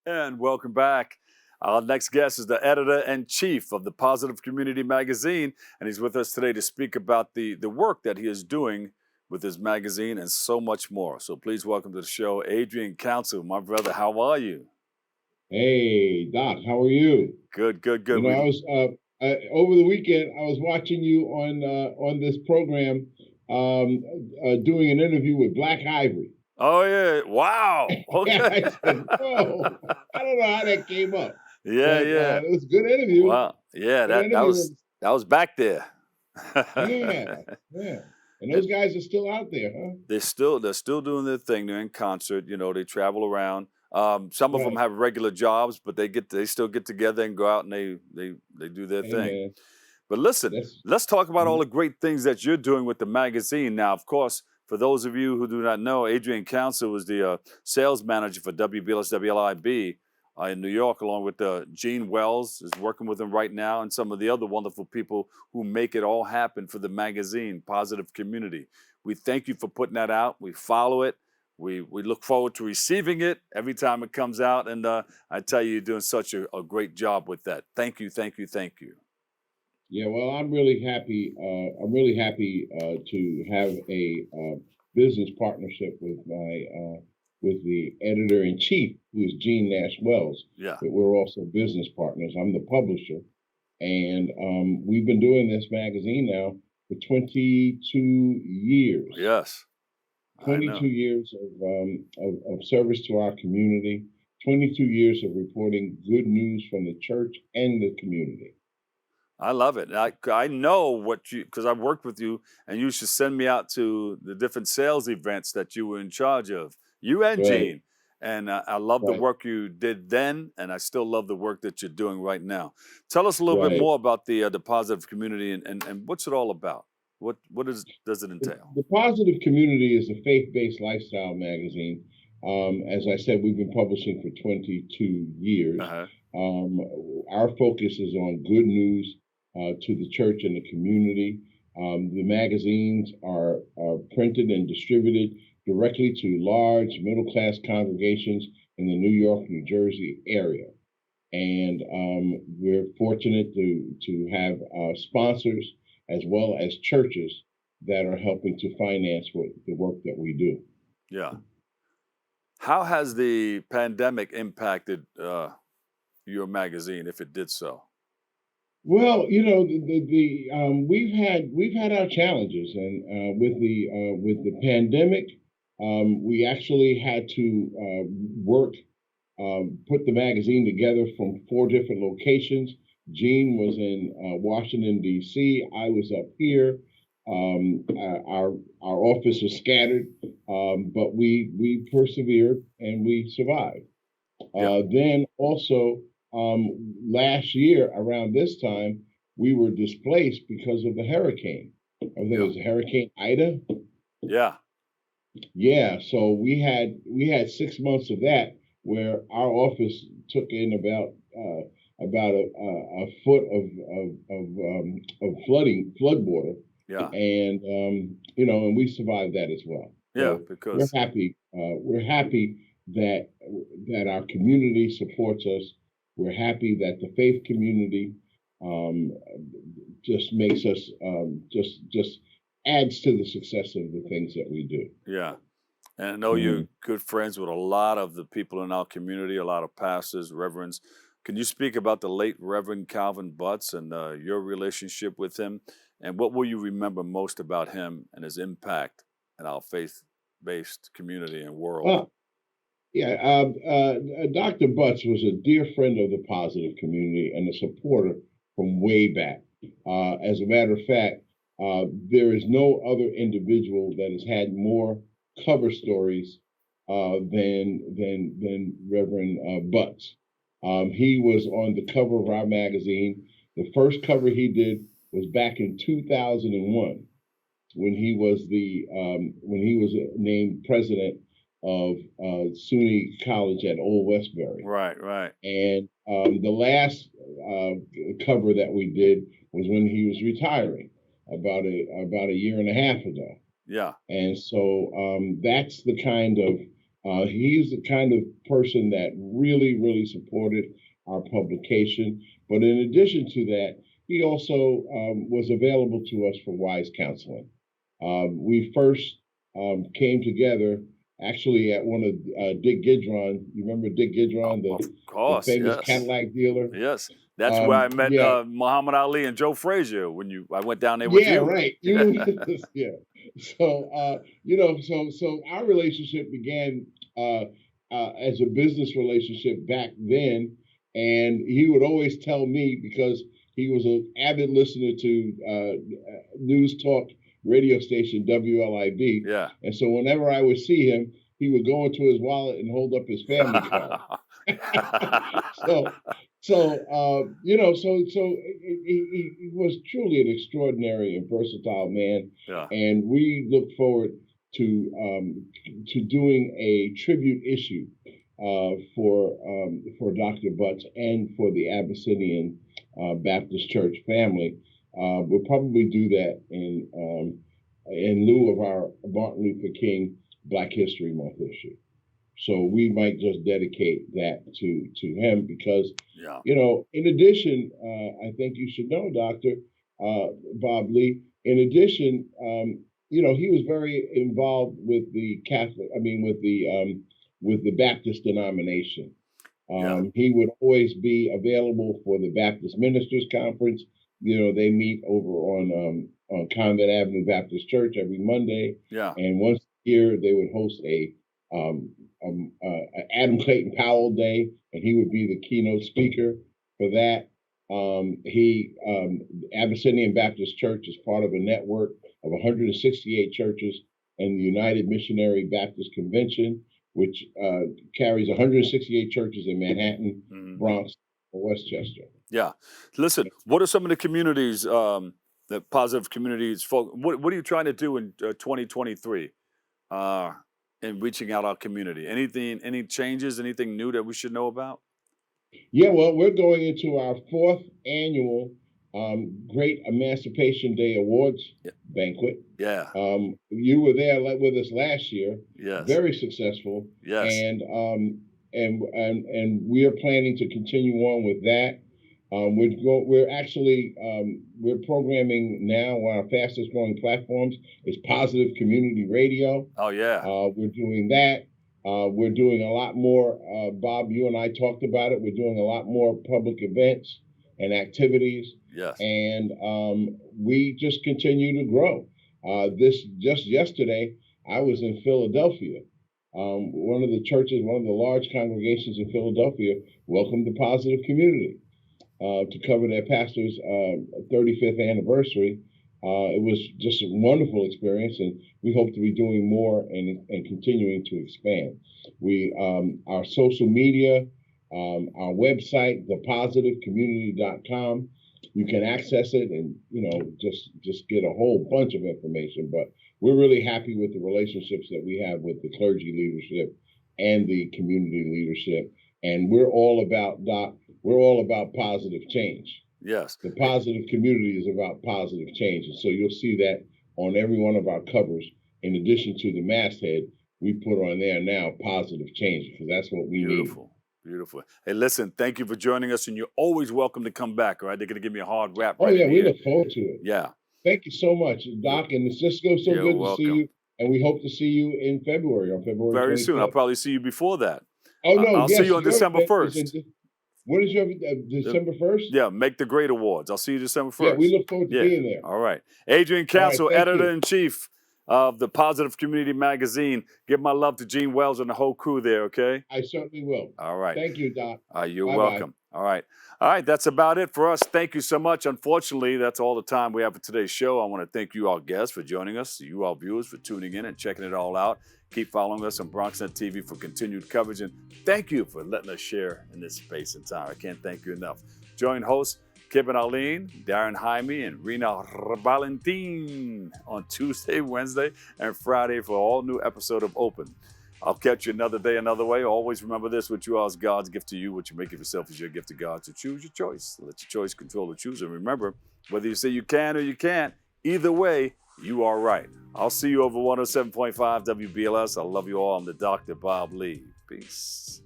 And welcome back. Our next guest is the editor-in-chief of the Positive Community magazine, and he's with us today to speak about the work that he is doing with his magazine and so much more. So please welcome to the show, Adrian Council. My brother, how are you? Hey, Doc, how are you? Good, good, You good. know, I was over the weekend. I was watching you on this program, doing an interview with Black Ivory. Oh yeah! Wow. Yeah, Okay. I said, "Whoa!" I don't know how that came up, Yeah, but yeah. it was a good interview. Wow. Yeah, Good that interview. that was back there. Yeah, yeah. And And those guys are still out there, huh? they're still doing their thing. They're in concert. They travel around. Some of them Right. have regular jobs, but they still get together and go out and they do their Hey, thing. man, But listen, that's let's talk about all mhm. the great things that you're doing with the magazine. Now, of course, for those of you who do not know, Adrian Council was the sales manager for WBLS in New York, along with Gene Wells is working with him right now, and some of the other wonderful people who make it all happen for the magazine, Positive Community. We thank you for putting that out. We follow it. We look forward to receiving it every time it comes out, and I tell you, you're doing such a great job with that. Thank you, thank you, thank you. Yeah, well, I'm really happy. I'm really happy to have a business partnership with the editor in chief, who is Gene Nash Wells. Yeah. But we're also business partners. I'm the publisher, and we've been doing this magazine now for 22 years. Yes, I 22 know. years of service to our community. 22 years of reporting good news from the church and the community. I love it. I know what you because I've worked with you, and you should send me out to the different sales events that you were in charge of. You and Right, Gene, and I love the right, work you did then, and I still love the work that you're doing right now. Tell us a little bit right. more about the positive community and what's it all about. What does it entail? The Positive Community is a faith based lifestyle magazine. As I said, we've been publishing for 22 Uh years. huh. Um, our focus is on good news to the church and the community. The magazines are printed and distributed directly to large middle class congregations in the New York, New Jersey area. And we're fortunate to have sponsors as well as churches that are helping to finance the work that we do. Yeah. How has the pandemic impacted your magazine, if it did so? Well, we've had our challenges, and with the pandemic, we actually had to work put the magazine together from four different locations. Gene was in Washington D.C. I was up here. Our office was scattered, but we persevered and we survived. Yeah. Then also last year around this time, we were displaced because of the hurricane. I think it Yeah. was Hurricane Ida. Yeah. Yeah, so we had 6 months of that where our office took in about a foot of flood water, Yeah. and and we survived that as well. Yeah. So we're Because happy. We're happy that that our community supports us. We're happy that the faith community um, just makes us just adds to the success of the things that we do. yeah. And I know you're Mhm. good friends with a lot of the people in our community, a lot of pastors, reverends. Can you speak about the late Reverend Calvin Butts and your relationship with him? And what will you remember most about him and his impact in our faith based community and world? Uh, yeah, Dr. Butts was a dear friend of the positive community and a supporter from way back. As a matter of fact, there is no other individual that has had more cover stories than Reverend Butts. He was on the cover of our magazine. The first cover he did was back in 2001 when he was named president of SUNY College at Old Westbury. Right, right. And the last cover that we did was when he was retiring about a year and a half ago. Yeah, And so that's the kind He's the kind of person that really, really supported our publication. But in addition to that, he also was available to us for wise counseling. We first came together actually at one of Dick Gidron. You remember Dick Gidron, Of the course, famous yes. Cadillac dealer? Yes. That's where I met Yeah, Muhammad Ali and Joe Frazier when I went down there with yeah, you. right. You, yeah. So, so our relationship began as a business relationship back then, and he would always tell me because he was an avid listener to news talk radio station WLIB, Yeah. and so whenever I would see him, he would go into his wallet and hold up his family card. so he was truly an extraordinary and versatile man, Yeah. and we look forward to doing a tribute issue for Dr. Butts and for the Abyssinian Baptist Church family. We'll probably do that in lieu of our Martin Luther King Black History Month issue. So we might just dedicate that to him because, Yeah. in addition, I think you should know, Dr. Bob Lee, in addition, he was very involved with the with the Baptist denomination. Yeah. He would always be available for the Baptist Ministers Conference. They meet over on Convent Avenue Baptist Church every Monday. Yeah. And once a year, they would host a Adam Clayton Powell Day, and he would be the keynote speaker for that. Abyssinian Baptist Church is part of a network of 168 churches and the United Missionary Baptist Convention, which carries 168 churches in Manhattan, Bronx, or Westchester. Yeah. Listen, what are some of the communities, the positive communities? What are you trying to do in 2023 in reaching out our community? Any changes, anything new that we should know about? Yeah, well, we're going into our 4th annual Great Emancipation Day Awards banquet. Yeah. You were there with us last year. Yes. Very successful. Yes. And we are planning to continue on with that. We're programming now. One of our fastest growing platforms is Positive Community Radio. Oh yeah. We're doing that. We're doing a lot more. Bob, you and I talked about it. We're doing a lot more public events and activities. Yes. And we just continue to grow. Just yesterday, I was in Philadelphia. One of the large congregations in Philadelphia welcomed the Positive Community to cover their pastor's 35th anniversary. It was just a wonderful experience, and we hope to be doing more and continuing to expand. Our social media, our website, thepositivecommunity.com. You can access it and just get a whole bunch of information. But we're really happy with the relationships that we have with the clergy leadership and the community leadership, and we're all about positive change. Yes. The positive community is about positive change. And so you'll see that on every one of our covers. In addition to the masthead, we put on there now positive change, because that's what we need. Beautiful. Hey, listen, thank you for joining us, and you're always welcome to come back, all right? They're going to give me a hard rap right yeah, we here. look forward to it. Yeah. Thank you so much, Doc, and it's just so good to see you. And we hope to see you in February, on February 25th. Very soon. I'll probably see you before that. Oh, no, I'll see you on December 1st. What is your December 1st? Yeah, Make the Great Awards. I'll see you December 1st. Yeah, we look forward to being there. All right. Adrian Council, Editor-in-Chief of the Positive Community Magazine. Give my love to Gene Wells and the whole crew there, okay? I certainly will. All right. Thank you, Doc. You're welcome. All right. All right, that's about it for us. Thank you so much. Unfortunately, that's all the time we have for today's show. I want to thank you, our guests, for joining us, you, our viewers, for tuning in and checking it all out. Keep following us on BronxNet TV for continued coverage, and thank you for letting us share in this space and time. I can't thank you enough. Join hosts Kevin Arlene, Darren Jaime, and Rena Valentin on Tuesday, Wednesday, and Friday for all new episode of Open. I'll catch you another day, another way. Always remember this: what you are is God's gift to you. What you make of yourself is your gift to God. So choose your choice. Let your choice control the choose. And remember, whether you say you can or you can't, either way, You are right. I'll see you over 107.5 WBLS. I love you all. I'm the Dr. Bob Lee. Peace.